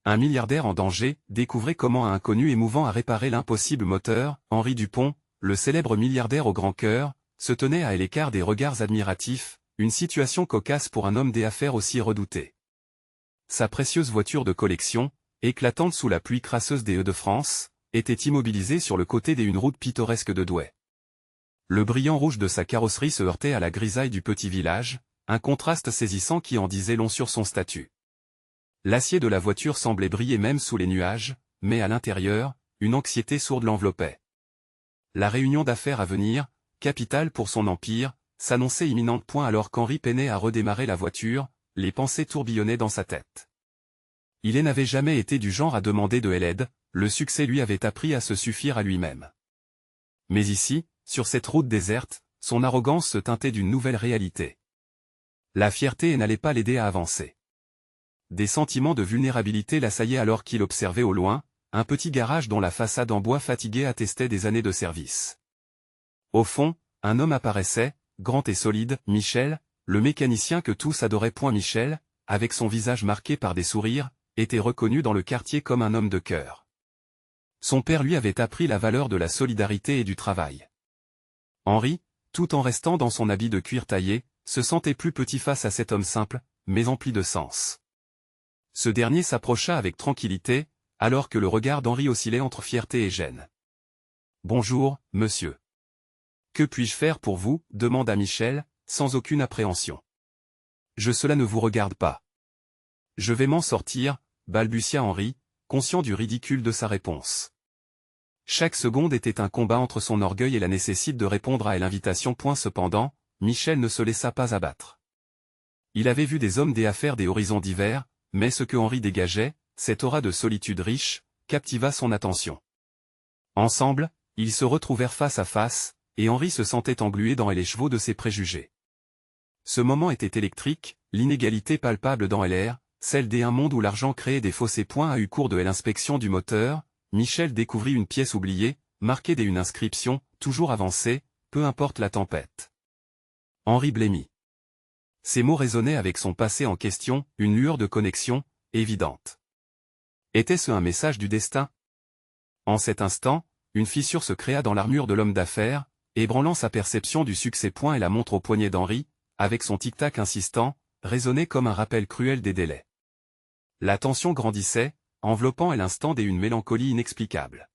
Un milliardaire en danger découvrait comment un inconnu émouvant a réparé l'impossible moteur. Henri Dupont, le célèbre milliardaire au grand cœur, se tenait à l'écart des regards admiratifs, une situation cocasse pour un homme d'affaires aussi redouté. Sa précieuse voiture de collection, éclatante sous la pluie crasseuse des Hauts-de-France, était immobilisée sur le côté d'une route pittoresque de Douai. Le brillant rouge de sa carrosserie se heurtait à la grisaille du petit village, un contraste saisissant qui en disait long sur son statut. L'acier de la voiture semblait briller même sous les nuages, mais à l'intérieur, une anxiété sourde l'enveloppait. La réunion d'affaires à venir, capitale pour son empire, s'annonçait imminente. Alors qu'Henri peinait à redémarrer la voiture, les pensées tourbillonnaient dans sa tête. Il n'avait jamais été du genre à demander de l'aide, le succès lui avait appris à se suffire à lui-même. Mais ici, sur cette route déserte, son arrogance se teintait d'une nouvelle réalité. La fierté n'allait pas l'aider à avancer. Des sentiments de vulnérabilité l'assaillaient alors qu'il observait au loin, un petit garage dont la façade en bois fatigué attestait des années de service. Au fond, un homme apparaissait, grand et solide, Michel, le mécanicien que tous adoraient. Michel, avec son visage marqué par des sourires, était reconnu dans le quartier comme un homme de cœur. Son père lui avait appris la valeur de la solidarité et du travail. Henri, tout en restant dans son habit de cuir taillé, se sentait plus petit face à cet homme simple, mais empli de sens. Ce dernier s'approcha avec tranquillité, alors que le regard d'Henri oscillait entre fierté et gêne. « Bonjour, monsieur. Que puis-je faire pour vous ?» demanda Michel, sans aucune appréhension. « Cela ne vous regarde pas. »« Je vais m'en sortir, » balbutia Henri, conscient du ridicule de sa réponse. Chaque seconde était un combat entre son orgueil et la nécessité de répondre à l'invitation. Cependant, Michel ne se laissa pas abattre. Il avait vu des hommes d'affaires des horizons divers, mais ce que Henri dégageait, cette aura de solitude riche, captiva son attention. Ensemble, ils se retrouvèrent face à face, et Henri se sentait englué dans les chevaux de ses préjugés. Ce moment était électrique, l'inégalité palpable dans l'air, celle d'un monde où l'argent créait des fossés. A eu cours de l'inspection du moteur, Michel découvrit une pièce oubliée, marquée d'une inscription, toujours avancée, peu importe la tempête. Henri blêmit. Ces mots résonnaient avec son passé en question, une lueur de connexion, évidente. Était-ce un message du destin? En cet instant, une fissure se créa dans l'armure de l'homme d'affaires, ébranlant sa perception du succès. Et la montre au poignet d'Henri, avec son tic-tac insistant, résonnait comme un rappel cruel des délais. La tension grandissait, enveloppant l'instant d'une mélancolie inexplicable.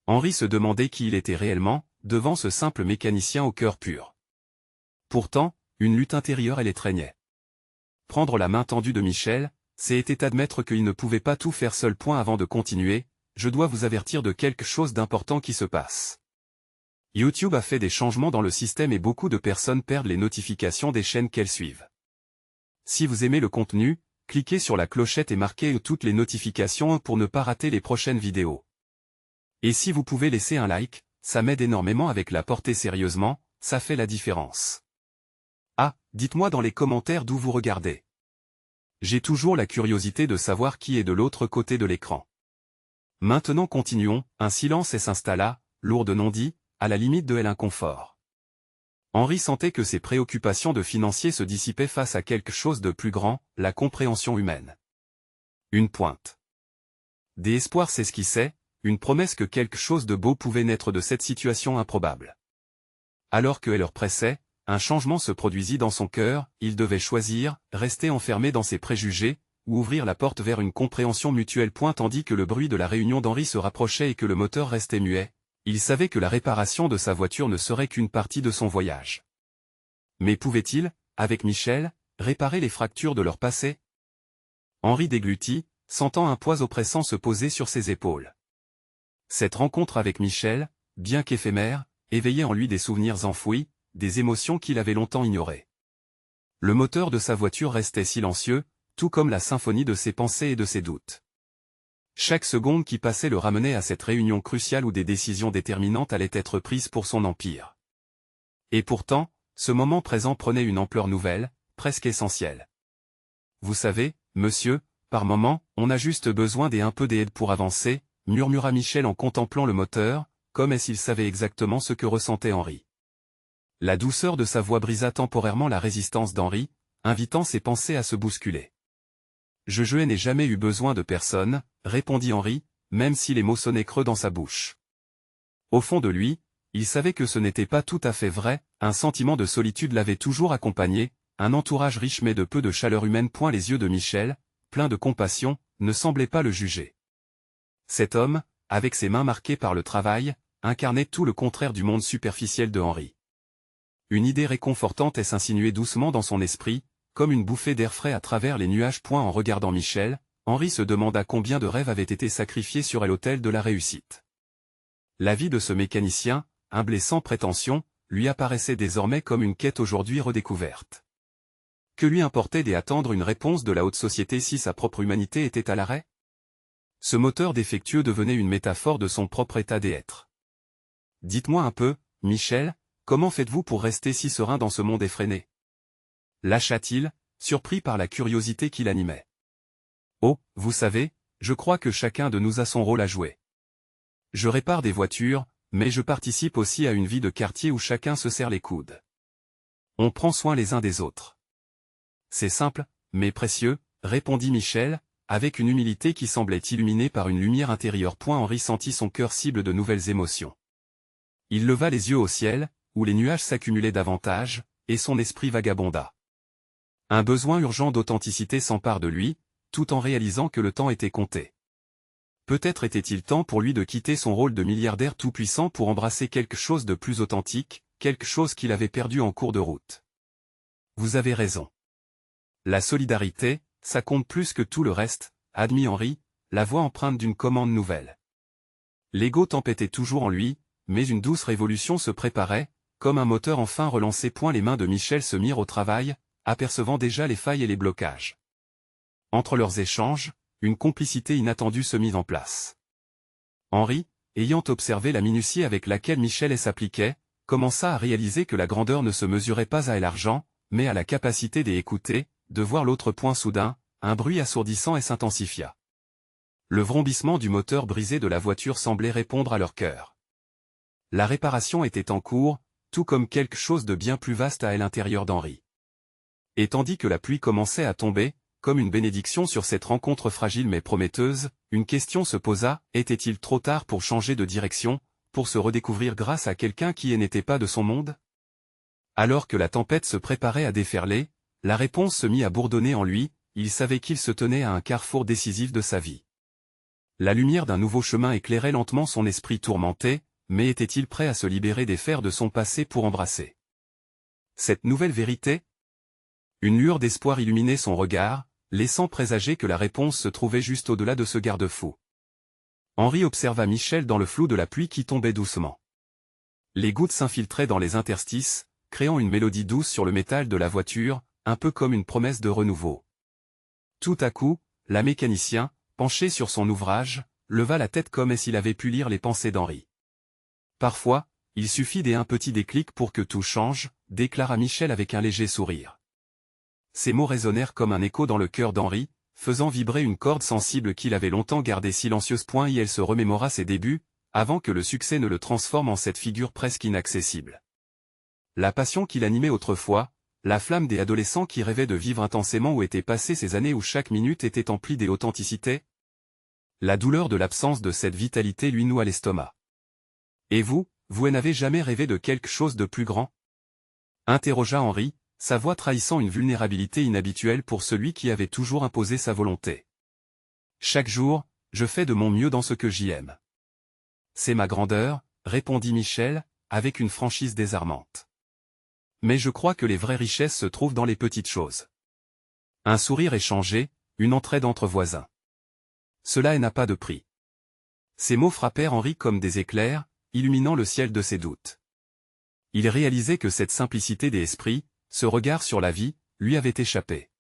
Henri se demandait qui il était réellement, devant ce simple mécanicien au cœur pur. Pourtant, une lutte intérieure l'étreignait. Prendre la main tendue de Michel, c'était admettre qu'il ne pouvait pas tout faire seul. Avant de continuer, je dois vous avertir de quelque chose d'important qui se passe. YouTube a fait des changements dans le système et beaucoup de personnes perdent les notifications des chaînes qu'elles suivent. Si vous aimez le contenu, cliquez sur la clochette et marquez toutes les notifications pour ne pas rater les prochaines vidéos. Et si vous pouvez laisser un like, ça m'aide énormément avec la portée. Sérieusement, ça fait la différence. Ah, dites-moi dans les commentaires d'où vous regardez. J'ai toujours la curiosité de savoir qui est de l'autre côté de l'écran. Maintenant continuons. Un silence s'installa, lourd de non-dits, à la limite de l'inconfort. Henri sentait que ses préoccupations de financier se dissipaient face à quelque chose de plus grand, la compréhension humaine. Une pointe. Des espoirs s'esquissaient, une promesse que quelque chose de beau pouvait naître de cette situation improbable. Alors que l'heure pressait, un changement se produisit dans son cœur, il devait choisir, rester enfermé dans ses préjugés, ou ouvrir la porte vers une compréhension mutuelle. Tandis que le bruit de la réunion d'Henri se rapprochait et que le moteur restait muet, il savait que la réparation de sa voiture ne serait qu'une partie de son voyage. Mais pouvait-il, avec Michel, réparer les fractures de leur passé? Henri déglutit, sentant un poids oppressant se poser sur ses épaules. Cette rencontre avec Michel, bien qu'éphémère, éveillait en lui des souvenirs enfouis, des émotions qu'il avait longtemps ignorées. Le moteur de sa voiture restait silencieux, tout comme la symphonie de ses pensées et de ses doutes. Chaque seconde qui passait le ramenait à cette réunion cruciale où des décisions déterminantes allaient être prises pour son empire. Et pourtant, ce moment présent prenait une ampleur nouvelle, presque essentielle. Vous savez, monsieur, par moments, on a juste besoin d'un peu d'aide pour avancer, murmura Michel en contemplant le moteur, comme s'il savait exactement ce que ressentait Henri. La douceur de sa voix brisa temporairement la résistance d'Henri, invitant ses pensées à se bousculer. Je n'ai jamais eu besoin de personne, répondit Henri, même si les mots sonnaient creux dans sa bouche. Au fond de lui, il savait que ce n'était pas tout à fait vrai, un sentiment de solitude l'avait toujours accompagné, un entourage riche mais de peu de chaleur humaine. Les yeux de Michel, pleins de compassion, ne semblaient pas le juger. Cet homme, avec ses mains marquées par le travail, incarnait tout le contraire du monde superficiel de Henri. Une idée réconfortante s'insinuait doucement dans son esprit, comme une bouffée d'air frais à travers les nuages. En regardant Michel, Henri se demanda combien de rêves avaient été sacrifiés sur l'autel de la réussite. La vie de ce mécanicien, humble et sans prétention, lui apparaissait désormais comme une quête aujourd'hui redécouverte. Que lui importait d'attendre une réponse de la haute société si sa propre humanité était à l'arrêt? Ce moteur défectueux devenait une métaphore de son propre état d'être. Dites-moi un peu, Michel, comment faites-vous pour rester si serein dans ce monde effréné? Lâcha-t-il, surpris par la curiosité qui l'animait. Oh, vous savez, je crois que chacun de nous a son rôle à jouer. Je répare des voitures, mais je participe aussi à une vie de quartier où chacun se serre les coudes. On prend soin les uns des autres. C'est simple, mais précieux, répondit Michel, avec une humilité qui semblait illuminée par une lumière intérieure. Henri sentit son cœur cible de nouvelles émotions. Il leva les yeux au ciel, où les nuages s'accumulaient davantage, et son esprit vagabonda. Un besoin urgent d'authenticité s'empare de lui, tout en réalisant que le temps était compté. Peut-être était-il temps pour lui de quitter son rôle de milliardaire tout-puissant pour embrasser quelque chose de plus authentique, quelque chose qu'il avait perdu en cours de route. Vous avez raison. La solidarité, ça compte plus que tout le reste, admit Henri, la voix empreinte d'une commande nouvelle. L'ego tempêtait toujours en lui, mais une douce révolution se préparait, comme un moteur enfin relancé. Les mains de Michel se mirent au travail, apercevant déjà les failles et les blocages. Entre leurs échanges, une complicité inattendue se mit en place. Henri, ayant observé la minutie avec laquelle Michel s'appliquait, commença à réaliser que la grandeur ne se mesurait pas à l'argent, mais à la capacité d'écouter, de voir l'autre. Soudain, un bruit assourdissant s'intensifia. Le vrombissement du moteur brisé de la voiture semblait répondre à leur cœur. La réparation était en cours, tout comme quelque chose de bien plus vaste à l'intérieur d'Henri. Et tandis que la pluie commençait à tomber, comme une bénédiction sur cette rencontre fragile mais prometteuse, une question se posa, était-il trop tard pour changer de direction, pour se redécouvrir grâce à quelqu'un qui n'était pas de son monde? Alors que la tempête se préparait à déferler, la réponse se mit à bourdonner en lui, il savait qu'il se tenait à un carrefour décisif de sa vie. La lumière d'un nouveau chemin éclairait lentement son esprit tourmenté, mais était-il prêt à se libérer des fers de son passé pour embrasser cette nouvelle vérité? Une lueur d'espoir illuminait son regard, laissant présager que la réponse se trouvait juste au-delà de ce garde-fou. Henri observa Michel dans le flou de la pluie qui tombait doucement. Les gouttes s'infiltraient dans les interstices, créant une mélodie douce sur le métal de la voiture, un peu comme une promesse de renouveau. Tout à coup, la mécanicien, penché sur son ouvrage, leva la tête comme s'il avait pu lire les pensées d'Henri. Parfois, il suffit d'un petit déclic pour que tout change, déclara Michel avec un léger sourire. Ces mots résonnèrent comme un écho dans le cœur d'Henri, faisant vibrer une corde sensible qu'il avait longtemps gardée silencieuse. Et elle se remémora ses débuts, avant que le succès ne le transforme en cette figure presque inaccessible. La passion qui l'animait autrefois, la flamme des adolescents qui rêvaient de vivre intensément. Où étaient passées ces années où chaque minute était emplie d'authenticité? La douleur de l'absence de cette vitalité lui noua l'estomac. Et vous n'avez jamais rêvé de quelque chose de plus grand? Interrogea Henri, sa voix trahissant une vulnérabilité inhabituelle pour celui qui avait toujours imposé sa volonté. Chaque jour, je fais de mon mieux dans ce que j'y aime. C'est ma grandeur, répondit Michel, avec une franchise désarmante. Mais je crois que les vraies richesses se trouvent dans les petites choses. Un sourire échangé, une entraide entre voisins. Cela n'a pas de prix. Ces mots frappèrent Henri comme des éclairs, illuminant le ciel de ses doutes. Il réalisait que cette simplicité d'esprit, ce regard sur la vie, lui avait échappé.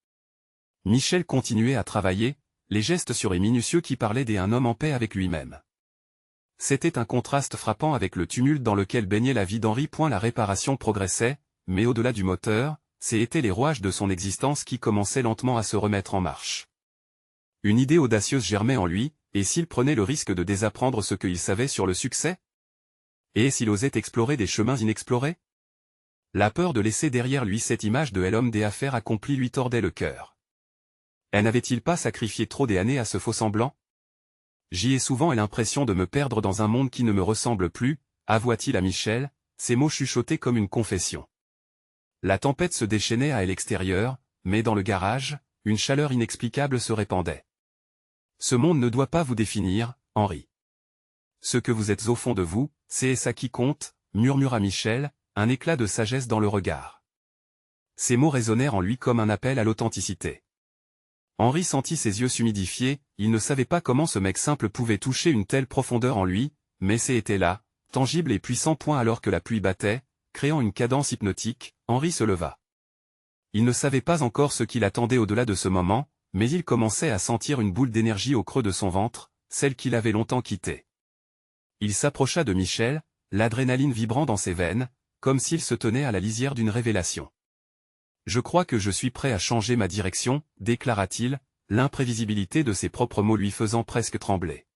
Michel continuait à travailler, les gestes sûrs et minutieux qui parlaient d'un homme en paix avec lui-même. C'était un contraste frappant avec le tumulte dans lequel baignait la vie d'Henri. La réparation progressait, mais au-delà du moteur, c'étaient les rouages de son existence qui commençaient lentement à se remettre en marche. Une idée audacieuse germait en lui, et s'il prenait le risque de désapprendre ce qu'il savait sur le succès? Et s'il osait explorer des chemins inexplorés? La peur de laisser derrière lui cette image de l'homme des affaires accompli lui tordait le cœur. N'avait-il pas sacrifié trop d'années à ce faux-semblant? J'y ai souvent eu l'impression de me perdre dans un monde qui ne me ressemble plus, avoua-t-il à Michel, ses mots chuchotés comme une confession. La tempête se déchaînait à l'extérieur, mais dans le garage, une chaleur inexplicable se répandait. Ce monde ne doit pas vous définir, Henri. Ce que vous êtes au fond de vous, c'est ça qui compte, murmura Michel, un éclat de sagesse dans le regard. Ces mots résonnèrent en lui comme un appel à l'authenticité. Henri sentit ses yeux s'humidifier, il ne savait pas comment ce mec simple pouvait toucher une telle profondeur en lui, mais c'était là, tangible et puissant. Alors que la pluie battait, créant une cadence hypnotique, Henri se leva. Il ne savait pas encore ce qu'il attendait au-delà de ce moment, mais il commençait à sentir une boule d'énergie au creux de son ventre, celle qu'il avait longtemps quittée. Il s'approcha de Michel, l'adrénaline vibrant dans ses veines, comme s'il se tenait à la lisière d'une révélation. « Je crois que je suis prêt à changer ma direction, déclara-t-il, l'imprévisibilité de ses propres mots lui faisant presque trembler.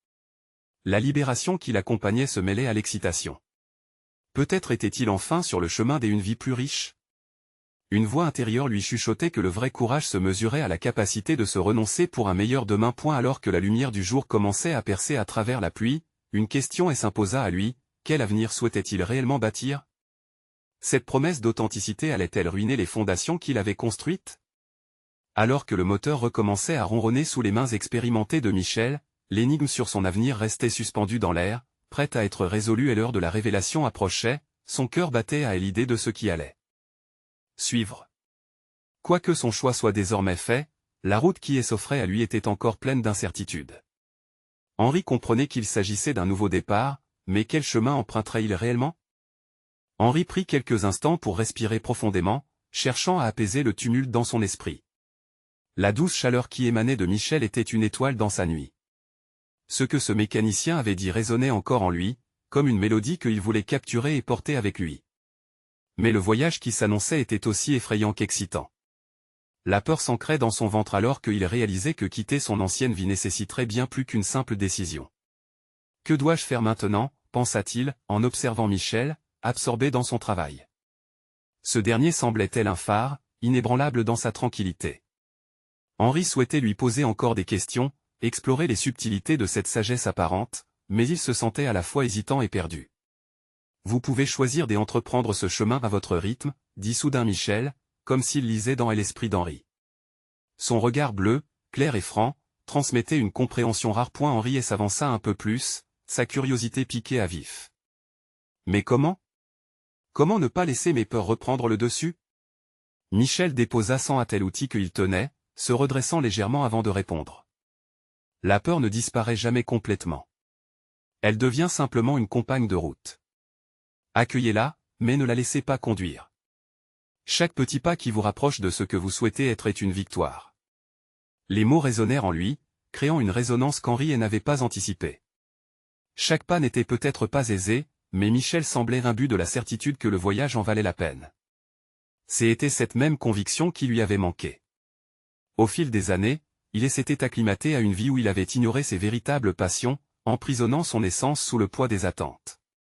La libération qui l'accompagnait se mêlait à l'excitation. Peut-être était-il enfin sur le chemin d'une vie plus riche? Une voix intérieure lui chuchotait que le vrai courage se mesurait à la capacité de se renoncer pour un meilleur demain. Alors que la lumière du jour commençait à percer à travers la pluie, une question s'imposa à lui, quel avenir souhaitait-il réellement bâtir? Cette promesse d'authenticité allait-elle ruiner les fondations qu'il avait construites? Alors que le moteur recommençait à ronronner sous les mains expérimentées de Michel, l'énigme sur son avenir restait suspendue dans l'air, prête à être résolue et l'heure de la révélation approchait, son cœur battait à l'idée de ce qui allait suivre. Quoique son choix soit désormais fait, la route qui s'offrait à lui était encore pleine d'incertitudes. Henri comprenait qu'il s'agissait d'un nouveau départ, mais quel chemin emprunterait-il réellement? Henri prit quelques instants pour respirer profondément, cherchant à apaiser le tumulte dans son esprit. La douce chaleur qui émanait de Michel était une étoile dans sa nuit. Ce que ce mécanicien avait dit résonnait encore en lui, comme une mélodie qu'il voulait capturer et porter avec lui. Mais le voyage qui s'annonçait était aussi effrayant qu'excitant. La peur s'ancrait dans son ventre alors qu'il réalisait que quitter son ancienne vie nécessiterait bien plus qu'une simple décision. « Que dois-je faire maintenant ?» pensa-t-il, en observant Michel, absorbé dans son travail. Ce dernier semblait tel un phare, inébranlable dans sa tranquillité. Henri souhaitait lui poser encore des questions, explorer les subtilités de cette sagesse apparente, mais il se sentait à la fois hésitant et perdu. « Vous pouvez choisir d'entreprendre ce chemin à votre rythme, dit soudain Michel, comme s'il lisait dans l'esprit d'Henri. Son regard bleu, clair et franc, transmettait une compréhension rare. Henri s'avança un peu plus, sa curiosité piquée à vif. Mais comment? Comment ne pas laisser mes peurs reprendre le dessus? Michel déposa sans hâte l'outil qu'il tenait, se redressant légèrement avant de répondre. La peur ne disparaît jamais complètement. Elle devient simplement une compagne de route. Accueillez-la, mais ne la laissez pas conduire. Chaque petit pas qui vous rapproche de ce que vous souhaitez être est une victoire. Les mots résonnèrent en lui, créant une résonance qu'Henri n'avait pas anticipée. Chaque pas n'était peut-être pas aisé, mais Michel semblait imbu de la certitude que le voyage en valait la peine. C'était cette même conviction qui lui avait manqué. Au fil des années, il s'était acclimaté à une vie où il avait ignoré ses véritables passions, emprisonnant son essence sous le poids des attentes.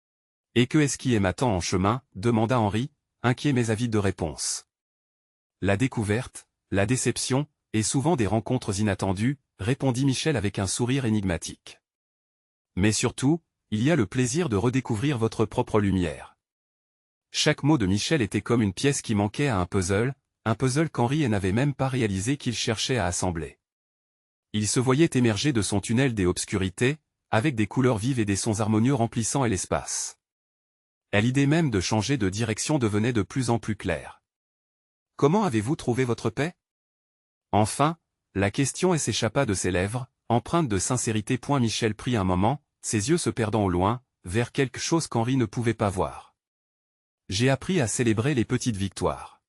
« Et que est-ce qui m'attend en chemin ?» demanda Henri, inquiet mais avide de réponse. « La découverte, la déception, et souvent des rencontres inattendues, » répondit Michel avec un sourire énigmatique. « Mais surtout, il y a le plaisir de redécouvrir votre propre lumière. » Chaque mot de Michel était comme une pièce qui manquait à un puzzle qu'Henri n'avait même pas réalisé qu'il cherchait à assembler. Il se voyait émerger de son tunnel des obscurités, avec des couleurs vives et des sons harmonieux remplissant l'espace. Et l'idée même de changer de direction devenait de plus en plus claire. « Comment avez-vous trouvé votre paix ?» Enfin, la question s'échappa de ses lèvres, empreinte de sincérité. Michel prit un moment, ses yeux se perdant au loin, vers quelque chose qu'Henri ne pouvait pas voir. « J'ai appris à célébrer les petites victoires.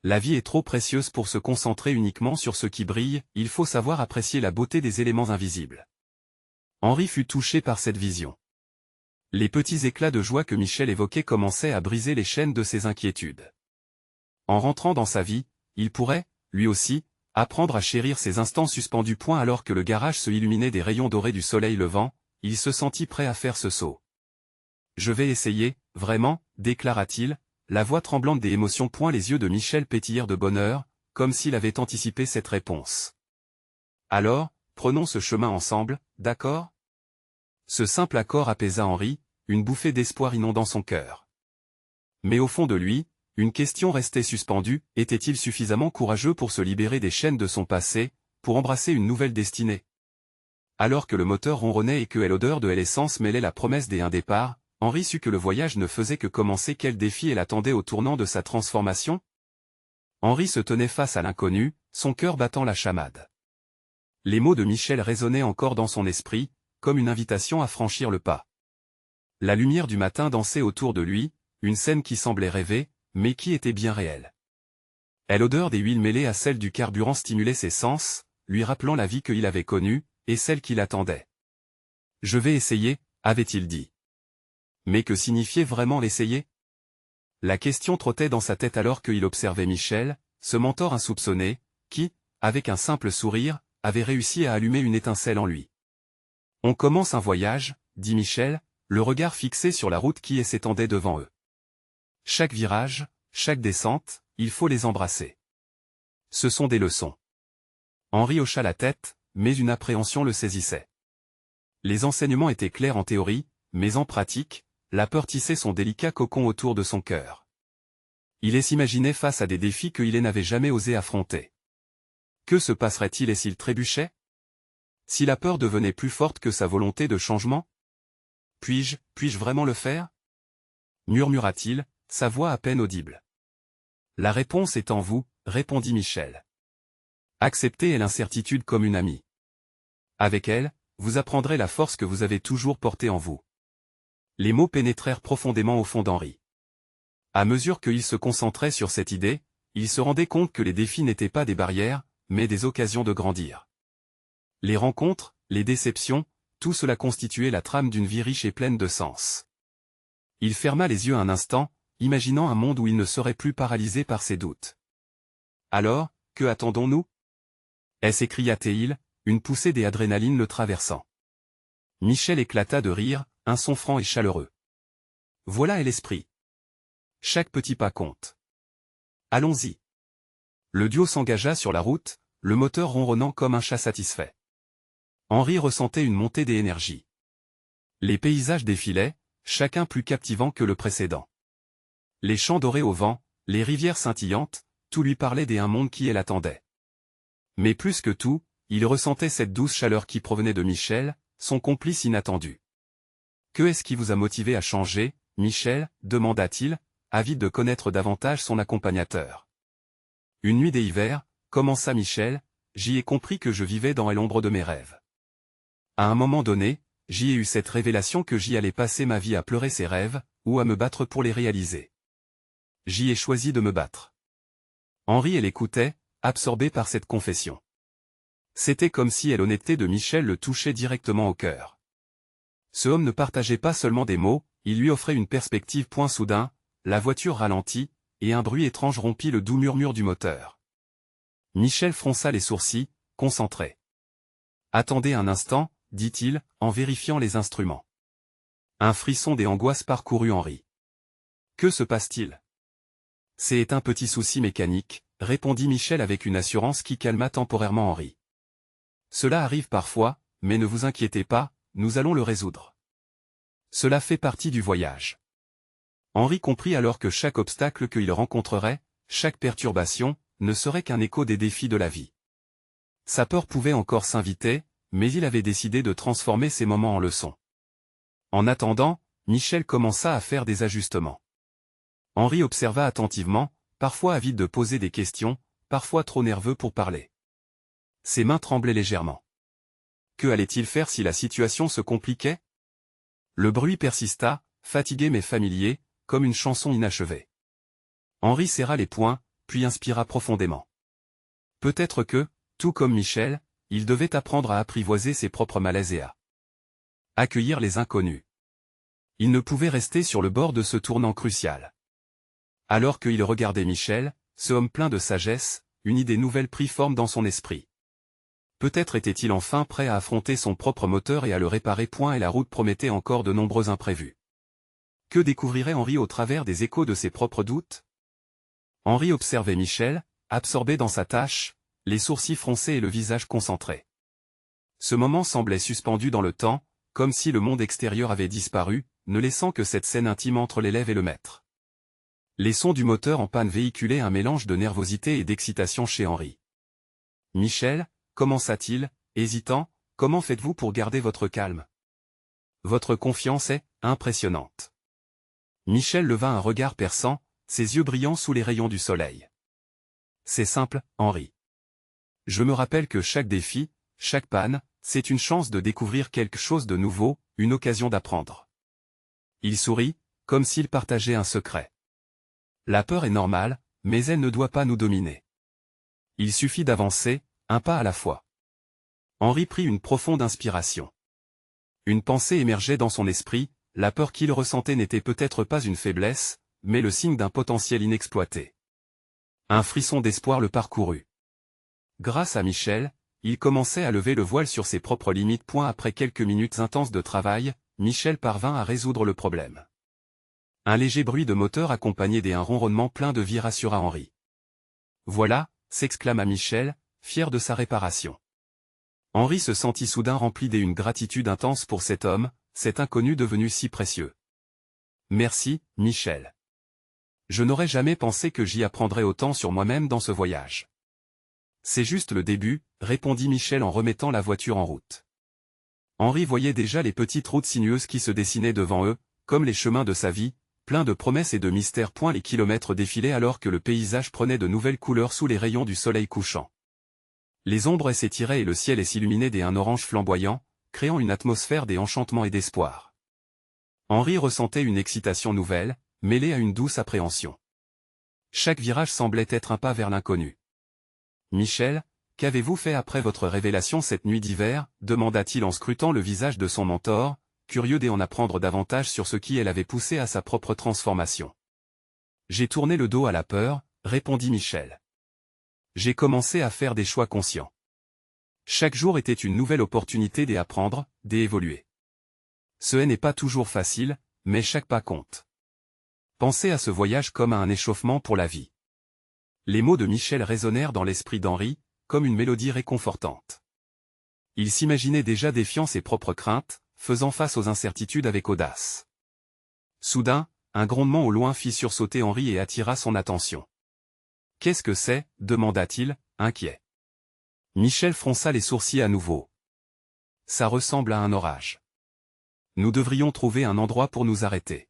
La vie est trop précieuse pour se concentrer uniquement sur ce qui brille, il faut savoir apprécier la beauté des éléments invisibles. » Henri fut touché par cette vision. Les petits éclats de joie que Michel évoquait commençaient à briser les chaînes de ses inquiétudes. En rentrant dans sa vie, il pourrait, lui aussi, apprendre à chérir ces instants suspendus. Alors que le garage se illuminait des rayons dorés du soleil levant, il se sentit prêt à faire ce saut. « Je vais essayer, vraiment, » déclara-t-il, la voix tremblante des émotions. Les yeux de Michel pétillèrent de bonheur, comme s'il avait anticipé cette réponse. Alors, prenons ce chemin ensemble, d'accord? Ce simple accord apaisa Henri, une bouffée d'espoir inondant son cœur. Mais au fond de lui, une question restait suspendue, était-il suffisamment courageux pour se libérer des chaînes de son passé, pour embrasser une nouvelle destinée? Alors que le moteur ronronnait et que l'odeur de l'essence mêlait la promesse d'un départ, Henri sut que le voyage ne faisait que commencer. Quel défi elle attendait au tournant de sa transformation? Henri se tenait face à l'inconnu, son cœur battant la chamade. Les mots de Michel résonnaient encore dans son esprit, comme une invitation à franchir le pas. La lumière du matin dansait autour de lui, une scène qui semblait rêver, mais qui était bien réelle. L'odeur des huiles mêlée à celle du carburant stimulait ses sens, lui rappelant la vie qu'il avait connue, et celle qui l'attendait. « Je vais essayer », avait-il dit. Mais que signifiait vraiment l'essayer? La question trottait dans sa tête alors qu'il observait Michel, ce mentor insoupçonné, qui, avec un simple sourire, avait réussi à allumer une étincelle en lui. « On commence un voyage », dit Michel, le regard fixé sur la route qui s'étendait devant eux. Chaque virage, chaque descente, il faut les embrasser. Ce sont des leçons. Henri hocha la tête, mais une appréhension le saisissait. Les enseignements étaient clairs en théorie, mais en pratique, la peur tissait son délicat cocon autour de son cœur. Il s'imaginait face à des défis qu'il n'avait jamais osé affronter. Que se passerait-il s'il trébuchait? Si la peur devenait plus forte que sa volonté de changement? Puis-je vraiment le faire? Murmura-t-il, sa voix à peine audible. La réponse est en vous, répondit Michel. Acceptez l'incertitude comme une amie. Avec elle, vous apprendrez la force que vous avez toujours portée en vous. Les mots pénétrèrent profondément au fond d'Henri. À mesure qu'il se concentrait sur cette idée, il se rendait compte que les défis n'étaient pas des barrières, mais des occasions de grandir. Les rencontres, les déceptions, tout cela constituait la trame d'une vie riche et pleine de sens. Il ferma les yeux un instant, imaginant un monde où il ne serait plus paralysé par ses doutes. Alors, que attendons-nous? S'écria-t-il, une poussée d'adrénaline le traversant. Michel éclata de rire, un son franc et chaleureux. Voilà l'esprit. Chaque petit pas compte. Allons-y. Le duo s'engagea sur la route, le moteur ronronnant comme un chat satisfait. Henri ressentait une montée d'énergie. Les paysages défilaient, chacun plus captivant que le précédent. Les champs dorés au vent, les rivières scintillantes, tout lui parlait d'un monde qui l'attendait. Mais plus que tout, il ressentait cette douce chaleur qui provenait de Michel, son complice inattendu. « Que est-ce qui vous a motivé à changer, Michel » demanda-t-il, avide de connaître davantage son accompagnateur. « Une nuit d'hiver, commença Michel, j'y ai compris que je vivais dans l'ombre de mes rêves. À un moment donné, j'y ai eu cette révélation que j'y allais passer ma vie à pleurer ces rêves, ou à me battre pour les réaliser. J'y ai choisi de me battre. » Henri l'écoutait, absorbé par cette confession. C'était comme si l'honnêteté de Michel le touchait directement au cœur. Ce homme ne partageait pas seulement des mots, il lui offrait une perspective. Soudain, la voiture ralentit, et un bruit étrange rompit le doux murmure du moteur. Michel fronça les sourcils, concentré. « Attendez un instant, dit-il, en vérifiant les instruments. Un frisson des angoisses parcourut Henri. Que se passe-t-il? C'est un petit souci mécanique, répondit Michel avec une assurance qui calma temporairement Henri. Cela arrive parfois, mais ne vous inquiétez pas, nous allons le résoudre. Cela fait partie du voyage. Henri comprit alors que chaque obstacle qu'il rencontrerait, chaque perturbation, ne serait qu'un écho des défis de la vie. Sa peur pouvait encore s'inviter, mais il avait décidé de transformer ces moments en leçons. En attendant, Michel commença à faire des ajustements. Henri observa attentivement, parfois avide de poser des questions, parfois trop nerveux pour parler. Ses mains tremblaient légèrement. Que allait-il faire si la situation se compliquait? Le bruit persista, fatigué mais familier, comme une chanson inachevée. Henri serra les poings, puis inspira profondément. Peut-être que, tout comme Michel, il devait apprendre à apprivoiser ses propres malaises et à accueillir les inconnus. Il ne pouvait rester sur le bord de ce tournant crucial. Alors qu'il regardait Michel, ce homme plein de sagesse, une idée nouvelle prit forme dans son esprit. Peut-être était-il enfin prêt à affronter son propre moteur et à le réparer. Et la route promettait encore de nombreux imprévus. Que découvrirait Henri au travers des échos de ses propres doutes? Henri observait Michel, absorbé dans sa tâche, les sourcils froncés et le visage concentré. Ce moment semblait suspendu dans le temps, comme si le monde extérieur avait disparu, ne laissant que cette scène intime entre l'élève et le maître. Les sons du moteur en panne véhiculaient un mélange de nervosité et d'excitation chez Henri. « Michel » commença-t-il, hésitant, « comment faites-vous pour garder votre calme? Votre confiance est impressionnante. » Michel leva un regard perçant, ses yeux brillants sous les rayons du soleil. « C'est simple, Henri. Je me rappelle que chaque défi, chaque panne, c'est une chance de découvrir quelque chose de nouveau, une occasion d'apprendre. » Il sourit, comme s'il partageait un secret. La peur est normale, mais elle ne doit pas nous dominer. Il suffit d'avancer, un pas à la fois. Henri prit une profonde inspiration. Une pensée émergeait dans son esprit, la peur qu'il ressentait n'était peut-être pas une faiblesse, mais le signe d'un potentiel inexploité. Un frisson d'espoir le parcourut. Grâce à Michel, il commençait à lever le voile sur ses propres limites. Après quelques minutes intenses de travail, Michel parvint à résoudre le problème. Un léger bruit de moteur accompagné d'un ronronnement plein de vie rassura Henri. « Voilà » s'exclama Michel, fier de sa réparation. Henri se sentit soudain rempli d'une gratitude intense pour cet homme, cet inconnu devenu si précieux. « Merci, Michel. Je n'aurais jamais pensé que j'y apprendrais autant sur moi-même dans ce voyage. »« C'est juste le début » répondit Michel en remettant la voiture en route. Henri voyait déjà les petites routes sinueuses qui se dessinaient devant eux, comme les chemins de sa vie, pleins de promesses et de mystères. Les kilomètres défilaient alors que le paysage prenait de nouvelles couleurs sous les rayons du soleil couchant. Les ombres s'étiraient et le ciel s'illuminait d'un orange flamboyant, créant une atmosphère d'enchantement et d'espoir. Henri ressentait une excitation nouvelle, mêlée à une douce appréhension. Chaque virage semblait être un pas vers l'inconnu. « Michel, qu'avez-vous fait après votre révélation cette nuit d'hiver » demanda-t-il en scrutant le visage de son mentor, curieux d'en apprendre davantage sur ce qui l'avait poussé à sa propre transformation. « J'ai tourné le dos à la peur » répondit Michel. « J'ai commencé à faire des choix conscients. Chaque jour était une nouvelle opportunité d'apprendre, d'évoluer. Ce n'est pas toujours facile, mais chaque pas compte. Pensez à ce voyage comme à un échauffement pour la vie. » Les mots de Michel résonnèrent dans l'esprit d'Henri, comme une mélodie réconfortante. Il s'imaginait déjà défiant ses propres craintes, faisant face aux incertitudes avec audace. Soudain, un grondement au loin fit sursauter Henri et attira son attention. « Qu'est-ce que c'est » demanda-t-il, inquiet. Michel fronça les sourcils à nouveau. « Ça ressemble à un orage. Nous devrions trouver un endroit pour nous arrêter. »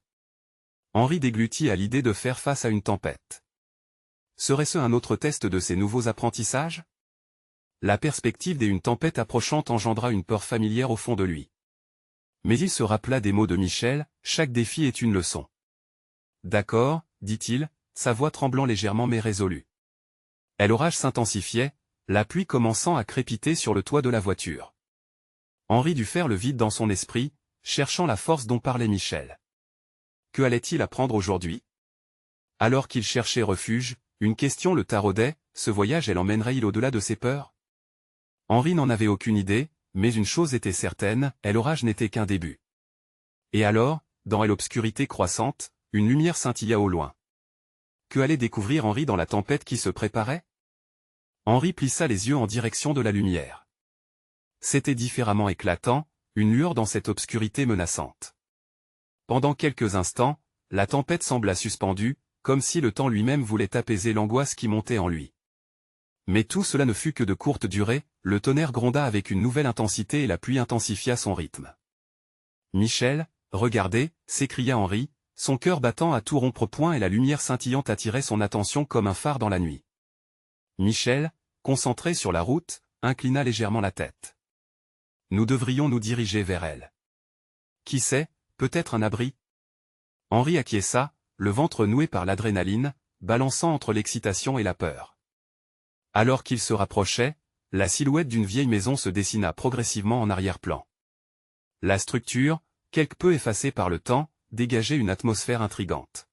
Henri déglutit à l'idée de faire face à une tempête. Serait-ce un autre test de ses nouveaux apprentissages? La perspective d'une tempête approchante engendra une peur familière au fond de lui. Mais il se rappela des mots de Michel, « Chaque défi est une leçon. » « D'accord, » dit-il, sa voix tremblant légèrement mais résolue. Et l'orage s'intensifiait, la pluie commençant à crépiter sur le toit de la voiture. Henri dut faire le vide dans son esprit, cherchant la force dont parlait Michel. Que allait-il apprendre aujourd'hui? Alors qu'il cherchait refuge, une question le taraudait, ce voyage l'emmènerait-il au-delà de ses peurs? Henri n'en avait aucune idée, mais une chose était certaine, l'orage n'était qu'un début. Et alors, dans l'obscurité croissante, une lumière scintilla au loin. Que allait découvrir Henri dans la tempête qui se préparait? Henri plissa les yeux en direction de la lumière. C'était différemment éclatant, une lueur dans cette obscurité menaçante. Pendant quelques instants, la tempête sembla suspendue, comme si le temps lui-même voulait apaiser l'angoisse qui montait en lui. Mais tout cela ne fut que de courte durée, le tonnerre gronda avec une nouvelle intensité et la pluie intensifia son rythme. « Michel, regardez » s'écria Henri, son cœur battant à tout rompre et la lumière scintillante attirait son attention comme un phare dans la nuit. Michel, concentré sur la route, inclina légèrement la tête. Nous devrions nous diriger vers elle. Qui sait, peut-être un abri? Henri acquiesça, le ventre noué par l'adrénaline, balançant entre l'excitation et la peur. Alors qu'il se rapprochait, la silhouette d'une vieille maison se dessina progressivement en arrière-plan. La structure, quelque peu effacée par le temps, dégageait une atmosphère intrigante.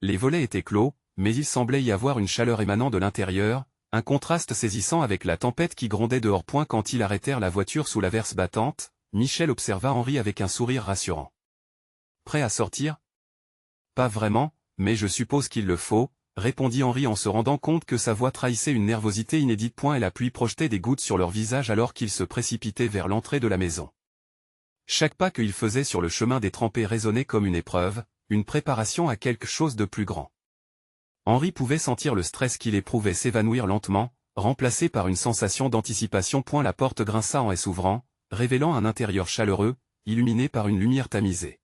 Les volets étaient clos, mais il semblait y avoir une chaleur émanant de l'intérieur, un contraste saisissant avec la tempête qui grondait dehors. Quand ils arrêtèrent la voiture sous l'averse battante, Michel observa Henri avec un sourire rassurant. « Prêt à sortir ? » « Pas vraiment, mais je suppose qu'il le faut, » répondit Henri en se rendant compte que sa voix trahissait une nervosité inédite. Et la pluie projetait des gouttes sur leur visage alors qu'ils se précipitaient vers l'entrée de la maison. Chaque pas qu'il faisait sur le chemin détrempé résonnait comme une épreuve, une préparation à quelque chose de plus grand. Henri pouvait sentir le stress qu'il éprouvait s'évanouir lentement, remplacé par une sensation d'anticipation. La porte grinça en s'ouvrant, révélant un intérieur chaleureux, illuminé par une lumière tamisée.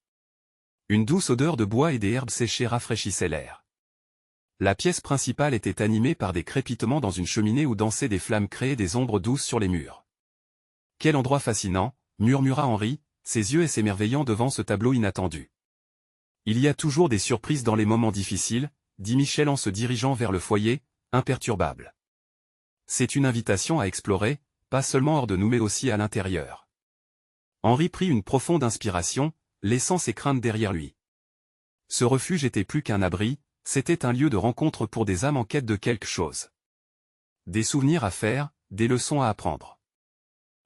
Une douce odeur de bois et des herbes séchées rafraîchissait l'air. La pièce principale était animée par des crépitements dans une cheminée où dansaient des flammes créées des ombres douces sur les murs. « Quel endroit fascinant !» murmura Henri, ses yeux s'émerveillant devant ce tableau inattendu. « Il y a toujours des surprises dans les moments difficiles », dit Michel en se dirigeant vers le foyer, imperturbable. « C'est une invitation à explorer, pas seulement hors de nous mais aussi à l'intérieur. » Henri prit une profonde inspiration, laissant ses craintes derrière lui. Ce refuge était plus qu'un abri, c'était un lieu de rencontre pour des âmes en quête de quelque chose. Des souvenirs à faire, des leçons à apprendre.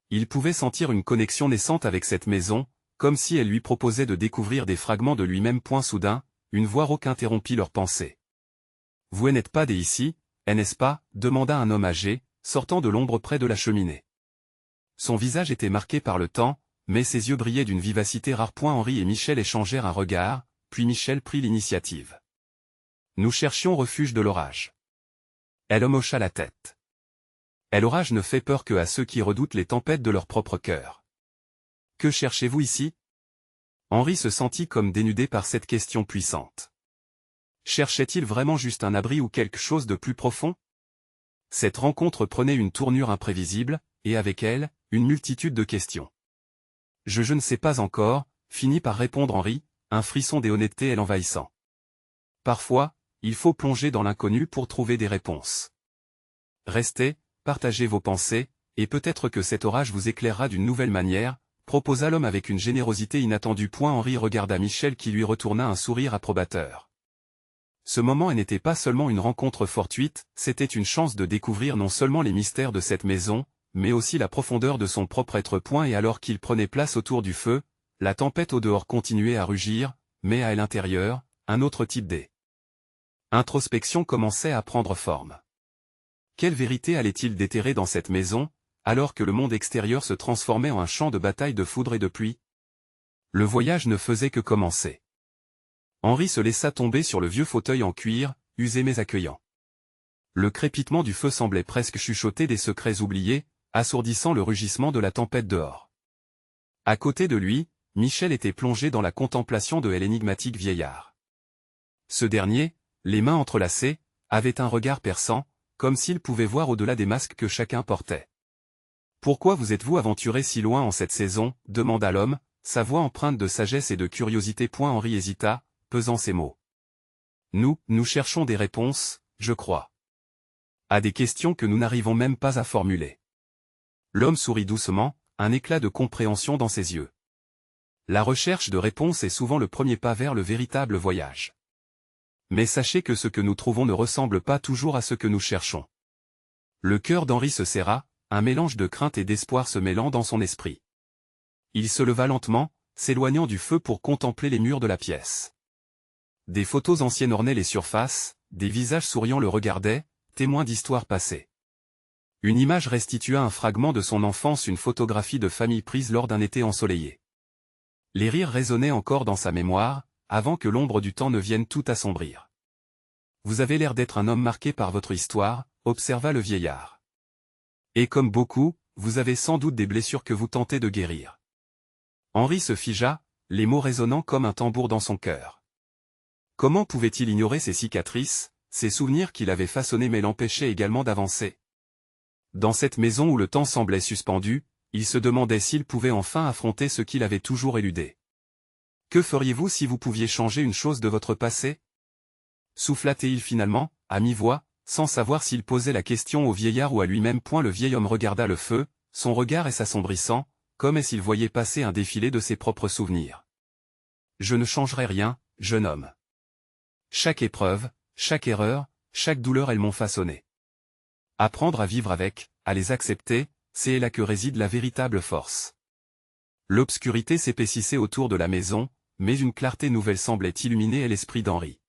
Il pouvait sentir une connexion naissante avec cette maison, comme si elle lui proposait de découvrir des fragments de lui-même. Soudain, une voix rauque interrompit leurs pensées. « Vous n'êtes pas des ici, n'est-ce pas ?» demanda un homme âgé, sortant de l'ombre près de la cheminée. Son visage était marqué par le temps, mais ses yeux brillaient d'une vivacité rare. Henri et Michel échangèrent un regard, puis Michel prit l'initiative. « Nous cherchions refuge de l'orage. » Elle hocha la tête. « Et l'orage ne fait peur que à ceux qui redoutent les tempêtes de leur propre cœur. »« Que cherchez-vous ici ?» Henri se sentit comme dénudé par cette question puissante. Cherchait-il vraiment juste un abri ou quelque chose de plus profond? Cette rencontre prenait une tournure imprévisible, et avec elle, une multitude de questions. « Je ne sais pas encore », finit par répondre Henri, un frisson d'honnêteté l'envahissant. Parfois, il faut plonger dans l'inconnu pour trouver des réponses. Restez, partagez vos pensées, et peut-être que cet orage vous éclairera d'une nouvelle manière, proposa l'homme avec une générosité inattendue. Henri regarda Michel qui lui retourna un sourire approbateur. Ce moment n'était pas seulement une rencontre fortuite, c'était une chance de découvrir non seulement les mystères de cette maison, mais aussi la profondeur de son propre être. Et alors qu'il prenait place autour du feu, la tempête au dehors continuait à rugir, mais à l'intérieur, un autre type d'introspection commençait à prendre forme. Quelle vérité allait-il déterrer dans cette maison, alors que le monde extérieur se transformait en un champ de bataille de foudre et de pluie? Le voyage ne faisait que commencer. Henri se laissa tomber sur le vieux fauteuil en cuir, usé mais accueillant. Le crépitement du feu semblait presque chuchoter des secrets oubliés, assourdissant le rugissement de la tempête dehors. À côté de lui, Michel était plongé dans la contemplation de l'énigmatique vieillard. Ce dernier, les mains entrelacées, avait un regard perçant, comme s'il pouvait voir au-delà des masques que chacun portait. « Pourquoi vous êtes-vous aventuré si loin en cette saison ?» demanda l'homme, sa voix empreinte de sagesse et de curiosité. Henri hésita, pesant ses mots. « Nous cherchons des réponses, je crois. À des questions que nous n'arrivons même pas à formuler. » L'homme sourit doucement, un éclat de compréhension dans ses yeux. La recherche de réponses est souvent le premier pas vers le véritable voyage. Mais sachez que ce que nous trouvons ne ressemble pas toujours à ce que nous cherchons. Le cœur d'Henri se serra, un mélange de crainte et d'espoir se mêlant dans son esprit. Il se leva lentement, s'éloignant du feu pour contempler les murs de la pièce. Des photos anciennes ornaient les surfaces, des visages souriants le regardaient, témoins d'histoires passées. Une image restitua un fragment de son enfance, une photographie de famille prise lors d'un été ensoleillé. Les rires résonnaient encore dans sa mémoire, avant que l'ombre du temps ne vienne tout assombrir. « Vous avez l'air d'être un homme marqué par votre histoire », observa le vieillard. « Et comme beaucoup, vous avez sans doute des blessures que vous tentez de guérir. » Henri se figea, les mots résonnant comme un tambour dans son cœur. Comment pouvait-il ignorer ces cicatrices, ces souvenirs qu'il avait façonnés mais l'empêchaient également d'avancer? Dans cette maison où le temps semblait suspendu, il se demandait s'il pouvait enfin affronter ce qu'il avait toujours éludé. Que feriez-vous si vous pouviez changer une chose de votre passé? Souffla-t-il finalement, à mi-voix, sans savoir s'il posait la question au vieillard ou à lui-même. Le vieil homme regarda le feu, son regard s'assombrissant, comme s'il voyait passer un défilé de ses propres souvenirs. « Je ne changerai rien, jeune homme. Chaque épreuve, chaque erreur, chaque douleur elles m'ont façonné. Apprendre à vivre avec, à les accepter, c'est là que réside la véritable force. » L'obscurité s'épaississait autour de la maison, mais une clarté nouvelle semblait illuminer l'esprit d'Henri.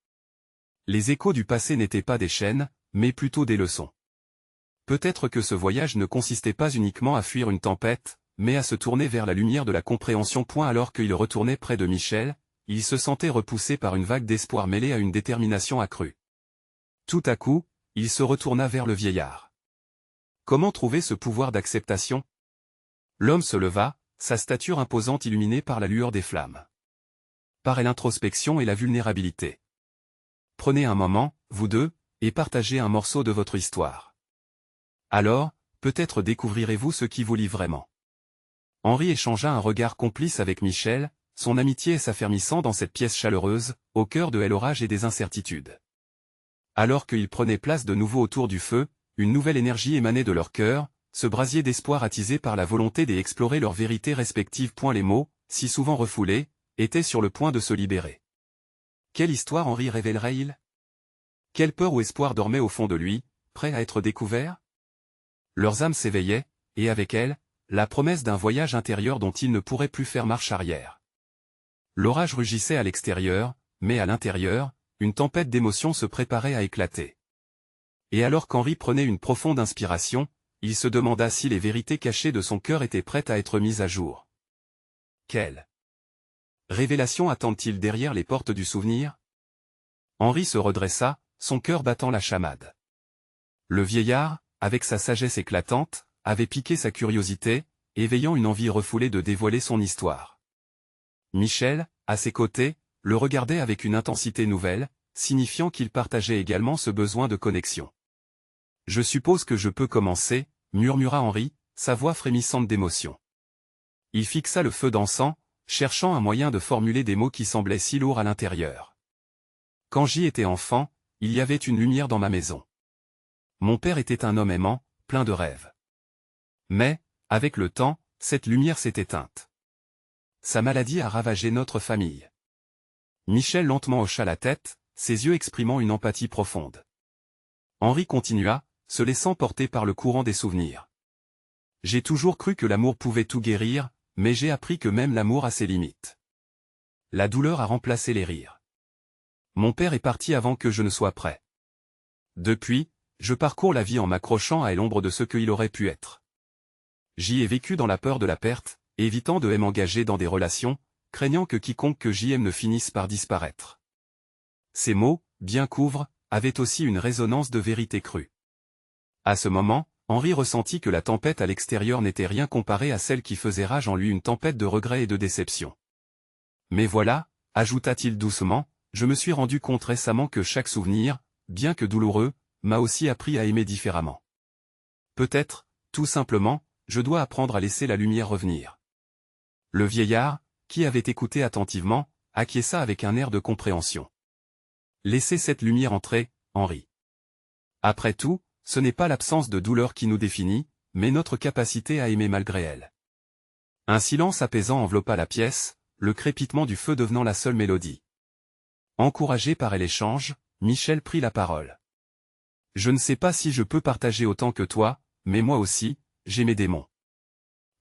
Les échos du passé n'étaient pas des chaînes, mais plutôt des leçons. Peut-être que ce voyage ne consistait pas uniquement à fuir une tempête, mais à se tourner vers la lumière de la compréhension. Alors qu'il retournait près de Michel, il se sentait repoussé par une vague d'espoir mêlée à une détermination accrue. Tout à coup, il se retourna vers le vieillard. Comment trouver ce pouvoir d'acceptation? L'homme se leva, sa stature imposante illuminée par la lueur des flammes. Par l'introspection et la vulnérabilité. Prenez un moment, vous deux, et partagez un morceau de votre histoire. Alors, peut-être découvrirez-vous ce qui vous lie vraiment. Henri échangea un regard complice avec Michel, son amitié s'affermissant dans cette pièce chaleureuse, au cœur de l'orage et des incertitudes. Alors qu'ils prenaient place de nouveau autour du feu, une nouvelle énergie émanait de leur cœur, ce brasier d'espoir attisé par la volonté d'explorer leurs vérités respectives. Les mots, si souvent refoulés, étaient sur le point de se libérer. Quelle histoire Henri révélerait-il? Quelle peur ou espoir dormait au fond de lui, prêt à être découvert? Leurs âmes s'éveillaient, et avec elles, la promesse d'un voyage intérieur dont ils ne pourraient plus faire marche arrière. L'orage rugissait à l'extérieur, mais à l'intérieur, une tempête d'émotions se préparait à éclater. Et alors qu'Henri prenait une profonde inspiration, il se demanda si les vérités cachées de son cœur étaient prêtes à être mises à jour. Quelle révélation attendent-ils derrière les portes du souvenir? Henri se redressa, son cœur battant la chamade. Le vieillard, avec sa sagesse éclatante, avait piqué sa curiosité, éveillant une envie refoulée de dévoiler son histoire. Michel, à ses côtés, le regardait avec une intensité nouvelle, signifiant qu'il partageait également ce besoin de connexion. « Je suppose que je peux commencer », murmura Henri, sa voix frémissante d'émotion. Il fixa le feu d'encens, cherchant un moyen de formuler des mots qui semblaient si lourds à l'intérieur. « Quand j'y étais enfant, il y avait une lumière dans ma maison. Mon père était un homme aimant, plein de rêves. Mais, avec le temps, cette lumière s'est éteinte. Sa maladie a ravagé notre famille. » Michel lentement hocha la tête, ses yeux exprimant une empathie profonde. Henri continua, se laissant porter par le courant des souvenirs. « J'ai toujours cru que l'amour pouvait tout guérir, mais j'ai appris que même l'amour a ses limites. La douleur a remplacé les rires. Mon père est parti avant que je ne sois prêt. Depuis, je parcours la vie en m'accrochant à l'ombre de ce qu'il aurait pu être. J'y ai vécu dans la peur de la perte, évitant de m'engager dans des relations, craignant que quiconque que j'y aime ne finisse par disparaître. » Ces mots, bien couvrent, avaient aussi une résonance de vérité crue. À ce moment, Henri ressentit que la tempête à l'extérieur n'était rien comparée à celle qui faisait rage en lui, une tempête de regrets et de déception. « Mais voilà, » ajouta-t-il doucement, « je me suis rendu compte récemment que chaque souvenir, bien que douloureux, m'a aussi appris à aimer différemment. Peut-être, tout simplement, je dois apprendre à laisser la lumière revenir. » Le vieillard, qui avait écouté attentivement, acquiesça avec un air de compréhension. « Laissez cette lumière entrer, Henri. Après tout, ce n'est pas l'absence de douleur qui nous définit, mais notre capacité à aimer malgré elle. » Un silence apaisant enveloppa la pièce, le crépitement du feu devenant la seule mélodie. Encouragé par l'échange, Michel prit la parole. « Je ne sais pas si je peux partager autant que toi, mais moi aussi, j'ai mes démons.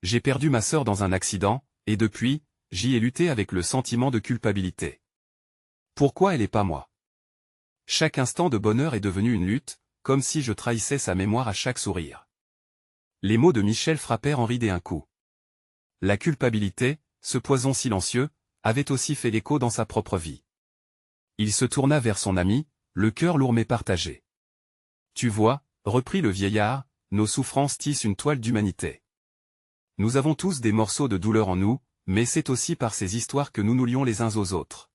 J'ai perdu ma sœur dans un accident, et depuis, j'y ai lutté avec le sentiment de culpabilité. Pourquoi elle et pas moi? Chaque instant de bonheur est devenu une lutte, comme si je trahissais sa mémoire à chaque sourire. » Les mots de Michel frappèrent Henri d'un coup. La culpabilité, ce poison silencieux, avait aussi fait l'écho dans sa propre vie. Il se tourna vers son ami, le cœur lourd mais partagé. « Tu vois, » reprit le vieillard, « nos souffrances tissent une toile d'humanité. Nous avons tous des morceaux de douleur en nous, mais c'est aussi par ces histoires que nous nous lions les uns aux autres. »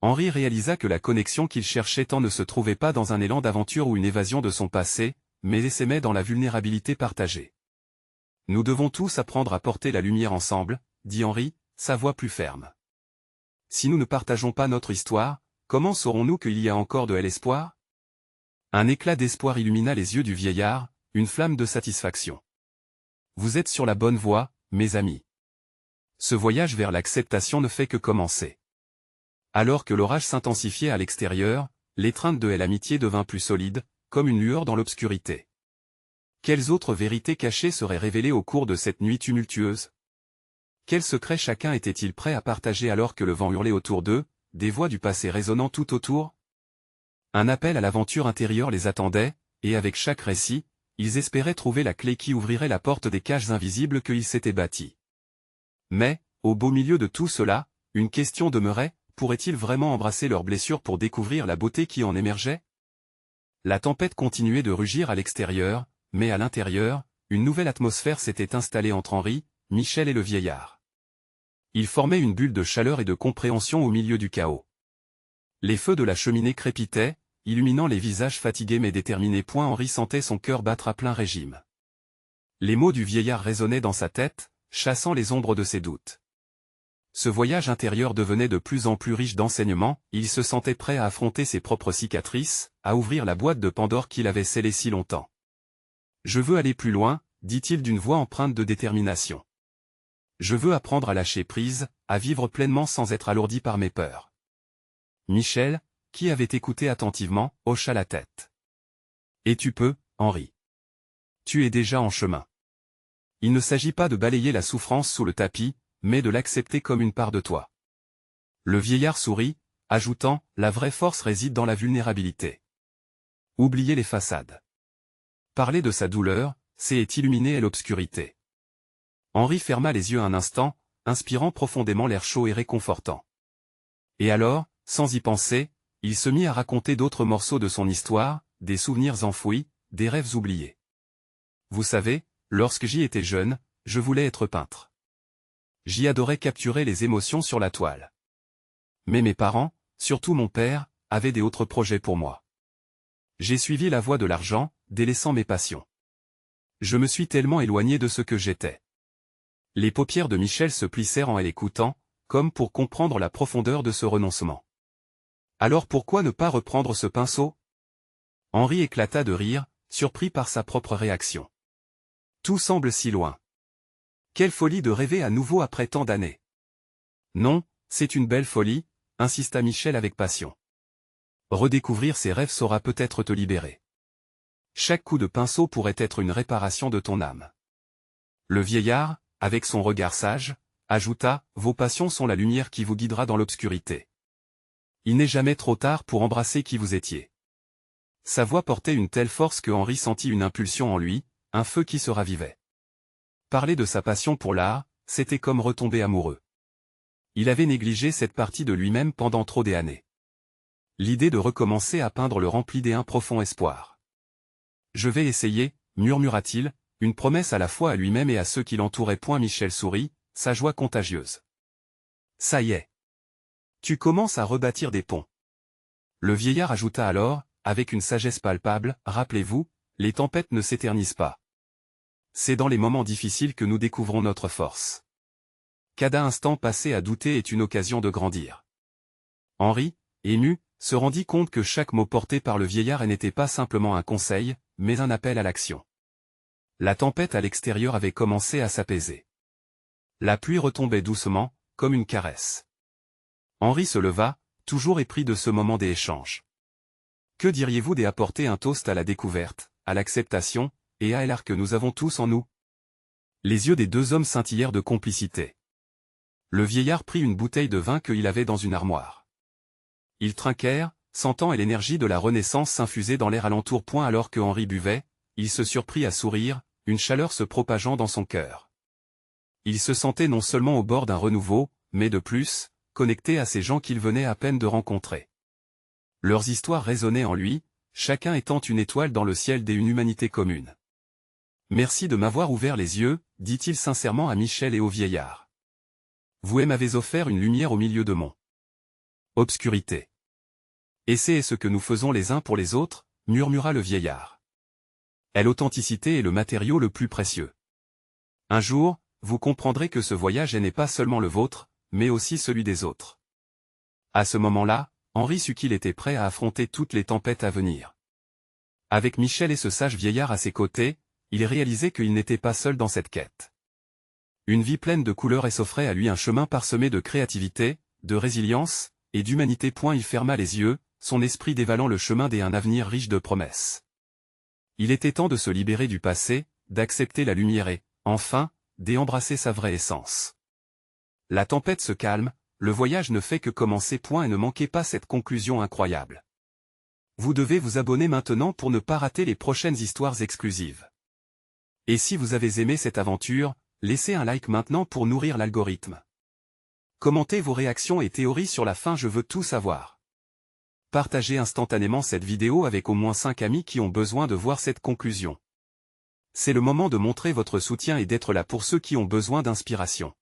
Henri réalisa que la connexion qu'il cherchait tant ne se trouvait pas dans un élan d'aventure ou une évasion de son passé, mais s'aimait dans la vulnérabilité partagée. « Nous devons tous apprendre à porter la lumière ensemble, » dit Henri, sa voix plus ferme. « Si nous ne partageons pas notre histoire, comment saurons-nous qu'il y a encore de l'espoir ?» Un éclat d'espoir illumina les yeux du vieillard, une flamme de satisfaction. « Vous êtes sur la bonne voie, mes amis. Ce voyage vers l'acceptation ne fait que commencer. » Alors que l'orage s'intensifiait à l'extérieur, l'étreinte de l'amitié devint plus solide, comme une lueur dans l'obscurité. Quelles autres vérités cachées seraient révélées au cours de cette nuit tumultueuse? Quels secrets chacun était-il prêt à partager alors que le vent hurlait autour d'eux, des voix du passé résonnant tout autour? Un appel à l'aventure intérieure les attendait, et avec chaque récit, ils espéraient trouver la clé qui ouvrirait la porte des cages invisibles qu'ils s'étaient bâties. Mais, au beau milieu de tout cela, une question demeurait, pourraient-ils vraiment embrasser leurs blessures pour découvrir la beauté qui en émergeait? La tempête continuait de rugir à l'extérieur, mais à l'intérieur, une nouvelle atmosphère s'était installée entre Henri, Michel et le vieillard. Ils formaient une bulle de chaleur et de compréhension au milieu du chaos. Les feux de la cheminée crépitaient, illuminant les visages fatigués mais déterminés. Henri sentait son cœur battre à plein régime. Les mots du vieillard résonnaient dans sa tête, chassant les ombres de ses doutes. Ce voyage intérieur devenait de plus en plus riche d'enseignements, il se sentait prêt à affronter ses propres cicatrices, à ouvrir la boîte de Pandore qu'il avait scellée si longtemps. « Je veux aller plus loin », dit-il d'une voix empreinte de détermination. « Je veux apprendre à lâcher prise, à vivre pleinement sans être alourdi par mes peurs. » Michel, qui avait écouté attentivement, hocha la tête. « Et tu peux, Henri. Tu es déjà en chemin. Il ne s'agit pas de balayer la souffrance sous le tapis, mais de l'accepter comme une part de toi. » Le vieillard sourit, ajoutant, « La vraie force réside dans la vulnérabilité. Oubliez les façades. Parler de sa douleur, c'est illuminer l'obscurité. » Henri ferma les yeux un instant, inspirant profondément l'air chaud et réconfortant. Et alors, sans y penser, il se mit à raconter d'autres morceaux de son histoire, des souvenirs enfouis, des rêves oubliés. « Vous savez, lorsque j'y étais jeune, je voulais être peintre. J'y adorais capturer les émotions sur la toile. Mais mes parents, surtout mon père, avaient d'autres projets pour moi. J'ai suivi la voie de l'argent, délaissant mes passions. Je me suis tellement éloigné de ce que j'étais. » Les paupières de Michel se plissèrent en l'écoutant, comme pour comprendre la profondeur de ce renoncement. « Alors pourquoi ne pas reprendre ce pinceau ?» Henri éclata de rire, surpris par sa propre réaction. « Tout semble si loin. Quelle folie de rêver à nouveau après tant d'années. »« Non, c'est une belle folie, » insista Michel avec passion. « Redécouvrir ses rêves saura peut-être te libérer. Chaque coup de pinceau pourrait être une réparation de ton âme. » Le vieillard, avec son regard sage, ajouta, « Vos passions sont la lumière qui vous guidera dans l'obscurité. Il n'est jamais trop tard pour embrasser qui vous étiez. » Sa voix portait une telle force que Henri sentit une impulsion en lui, un feu qui se ravivait. Parler de sa passion pour l'art, c'était comme retomber amoureux. Il avait négligé cette partie de lui-même pendant trop d'années. L'idée de recommencer à peindre le remplit d'un profond espoir. « Je vais essayer, » murmura-t-il, une promesse à la fois à lui-même et à ceux qui l'entouraient. Michel sourit, sa joie contagieuse. « Ça y est. Tu commences à rebâtir des ponts. » Le vieillard ajouta alors, avec une sagesse palpable, « Rappelez-vous, les tempêtes ne s'éternisent pas. C'est dans les moments difficiles que nous découvrons notre force. Cada instant passé à douter est une occasion de grandir. » Henri, ému, se rendit compte que chaque mot porté par le vieillard n'était pas simplement un conseil, mais un appel à l'action. La tempête à l'extérieur avait commencé à s'apaiser. La pluie retombait doucement, comme une caresse. Henri se leva, toujours épris de ce moment des échanges. « Que diriez-vous d'apporter un toast à la découverte, à l'acceptation, et à l'art que nous avons tous en nous ?» Les yeux des deux hommes scintillèrent de complicité. Le vieillard prit une bouteille de vin qu'il avait dans une armoire. Ils trinquèrent, sentant l'énergie de la Renaissance s'infuser dans l'air alentour. Alors que Henri buvait, il se surprit à sourire, une chaleur se propageant dans son cœur. Il se sentait non seulement au bord d'un renouveau, mais de plus, connecté à ces gens qu'il venait à peine de rencontrer. Leurs histoires résonnaient en lui, chacun étant une étoile dans le ciel d'une humanité commune. « Merci de m'avoir ouvert les yeux, » dit-il sincèrement à Michel et au vieillard. « Vous m'avez offert une lumière au milieu de mon obscurité. » « Et c'est ce que nous faisons les uns pour les autres, » murmura le vieillard. « L'authenticité est le matériau le plus précieux. Un jour, vous comprendrez que ce voyage n'est pas seulement le vôtre, mais aussi celui des autres. » À ce moment-là, Henri sut qu'il était prêt à affronter toutes les tempêtes à venir. Avec Michel et ce sage vieillard à ses côtés, il réalisait qu'il n'était pas seul dans cette quête. Une vie pleine de couleurs s'offrait à lui, un chemin parsemé de créativité, de résilience, et d'humanité. Il ferma les yeux, son esprit dévalant le chemin d'un avenir riche de promesses. Il était temps de se libérer du passé, d'accepter la lumière et, enfin, d'embrasser sa vraie essence. La tempête se calme, le voyage ne fait que commencer. Et ne manquez pas cette conclusion incroyable. Vous devez vous abonner maintenant pour ne pas rater les prochaines histoires exclusives. Et si vous avez aimé cette aventure, laissez un like maintenant pour nourrir l'algorithme. Commentez vos réactions et théories sur la fin, je veux tout savoir. Partagez instantanément cette vidéo avec au moins 5 amis qui ont besoin de voir cette conclusion. C'est le moment de montrer votre soutien et d'être là pour ceux qui ont besoin d'inspiration.